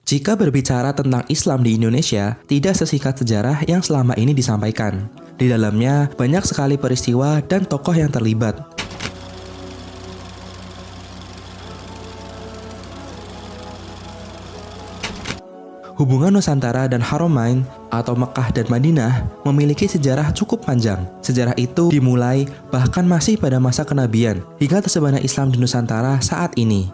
Jika berbicara tentang Islam di Indonesia, tidak sesingkat sejarah yang selama ini disampaikan. Di dalamnya banyak sekali peristiwa dan tokoh yang terlibat. Hubungan Nusantara dan Haramain atau Mekah dan Madinah memiliki sejarah cukup panjang. Sejarah itu dimulai bahkan masih pada masa kenabian hingga tersebarnya Islam di Nusantara saat ini.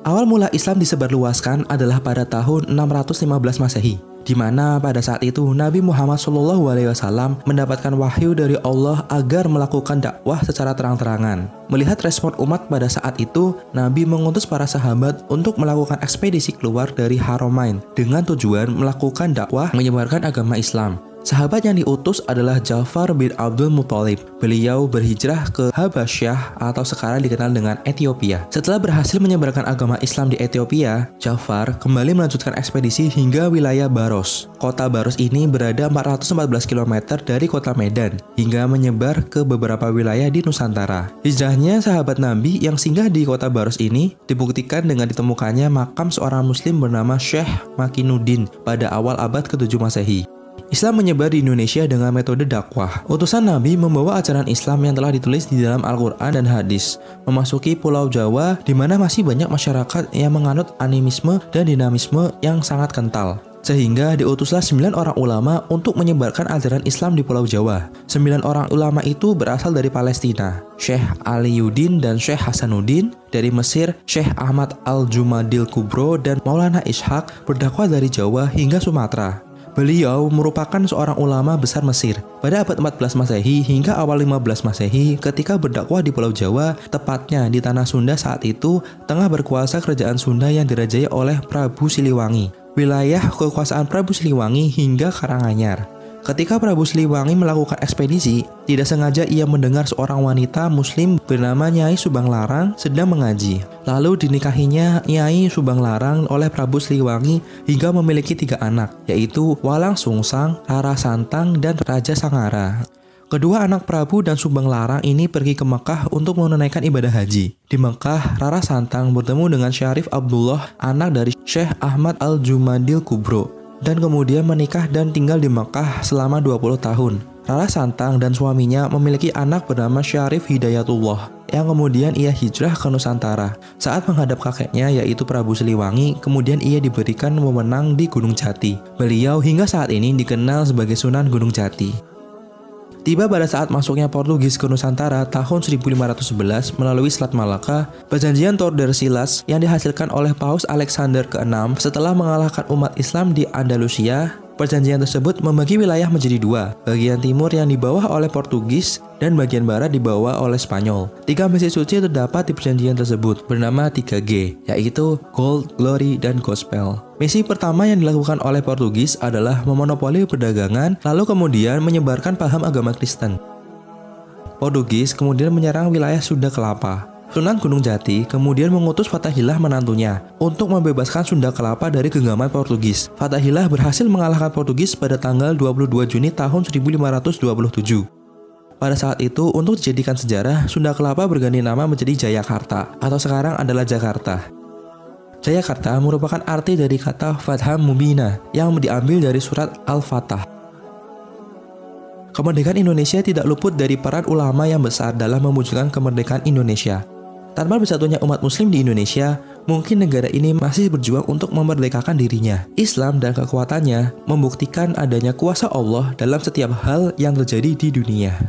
Awal mula Islam disebarluaskan adalah pada tahun 615 Masehi, di mana pada saat itu Nabi Muhammad SAW mendapatkan wahyu dari Allah agar melakukan dakwah secara terang-terangan. Melihat respon umat pada saat itu, Nabi mengutus para sahabat untuk melakukan ekspedisi keluar dari Haramain dengan tujuan melakukan dakwah menyebarkan agama Islam. Sahabat yang diutus adalah Ja'far bin Abdul Muthalib. Beliau berhijrah ke Habasyah atau sekarang dikenal dengan Ethiopia. Setelah berhasil menyebarkan agama Islam di Ethiopia, Ja'far kembali melanjutkan ekspedisi hingga wilayah Baros. Kota Baros ini berada 414 km dari kota Medan, hingga menyebar ke beberapa wilayah di Nusantara. Hijrahnya sahabat Nabi yang singgah di kota Baros ini dibuktikan dengan ditemukannya makam seorang muslim bernama Syekh Makinuddin pada awal abad ke-7 Masehi. Islam menyebar di Indonesia dengan metode dakwah. Utusan Nabi membawa ajaran Islam yang telah ditulis di dalam Al-Quran dan hadis, memasuki Pulau Jawa di mana masih banyak masyarakat yang menganut animisme dan dinamisme yang sangat kental. Sehingga diutuslah 9 orang ulama untuk menyebarkan ajaran Islam di Pulau Jawa. 9 orang ulama itu berasal dari Palestina, Syekh Aliyuddin dan Syekh Hasanuddin. Dari Mesir, Syekh Ahmad Al-Jumadil Kubro dan Maulana Ishaq berdakwah dari Jawa hingga Sumatera. Beliau merupakan seorang ulama besar Mesir. Pada abad 14 Masehi hingga awal 15 Masehi ketika berdakwah di Pulau Jawa, tepatnya di tanah Sunda saat itu, tengah berkuasa kerajaan Sunda yang dirajai oleh Prabu Siliwangi. Wilayah kekuasaan Prabu Siliwangi hingga Karanganyar. Ketika Prabu Siliwangi melakukan ekspedisi, tidak sengaja ia mendengar seorang wanita muslim bernama Nyai Subanglarang sedang mengaji. Lalu dinikahinya Nyai Subanglarang oleh Prabu Siliwangi hingga memiliki 3 anak, yaitu Walang Sungsang, Rara Santang, dan Raja Sangara. Kedua anak Prabu dan Subanglarang ini pergi ke Mekah untuk menunaikan ibadah haji. Di Mekah, Rara Santang bertemu dengan Syarif Abdullah, anak dari Syekh Ahmad Al-Jumadil Kubro, dan kemudian menikah dan tinggal di Mekah selama 20 tahun. Rara Santang dan suaminya memiliki anak bernama Syarif Hidayatullah, yang kemudian ia hijrah ke Nusantara. Saat menghadap kakeknya yaitu Prabu Siliwangi, kemudian ia diberikan wewenang di Gunung Jati. Beliau hingga saat ini dikenal sebagai Sunan Gunung Jati. Tiba pada saat masuknya Portugis ke Nusantara tahun 1511 melalui Selat Malaka, perjanjian Tordesillas yang dihasilkan oleh Paus Alexander ke-6 setelah mengalahkan umat Islam di Andalusia. Perjanjian tersebut membagi wilayah menjadi 2, bagian timur yang dibawa oleh Portugis dan bagian barat dibawa oleh Spanyol. 3 misi suci terdapat di perjanjian tersebut bernama 3G, yaitu Gold, Glory, dan Gospel. Misi pertama yang dilakukan oleh Portugis adalah memonopoli perdagangan, lalu kemudian menyebarkan paham agama Kristen. Portugis kemudian menyerang wilayah Sunda Kelapa. Sunan Gunung Jati kemudian mengutus Fathahillah menantunya untuk membebaskan Sunda Kelapa dari genggaman Portugis. Fathahillah berhasil mengalahkan Portugis pada tanggal 22 Juni tahun 1527. Pada saat itu, untuk dijadikan sejarah, Sunda Kelapa berganti nama menjadi Jayakarta atau sekarang adalah Jakarta. Jayakarta merupakan arti dari kata Fathah Mubina yang diambil dari surat Al-Fatah. Kemerdekaan Indonesia tidak luput dari peran ulama yang besar dalam mewujudkan kemerdekaan Indonesia. Tanpa bersatunya umat muslim di Indonesia, mungkin negara ini masih berjuang untuk memerdekakan dirinya. Islam dan kekuatannya membuktikan adanya kuasa Allah dalam setiap hal yang terjadi di dunia.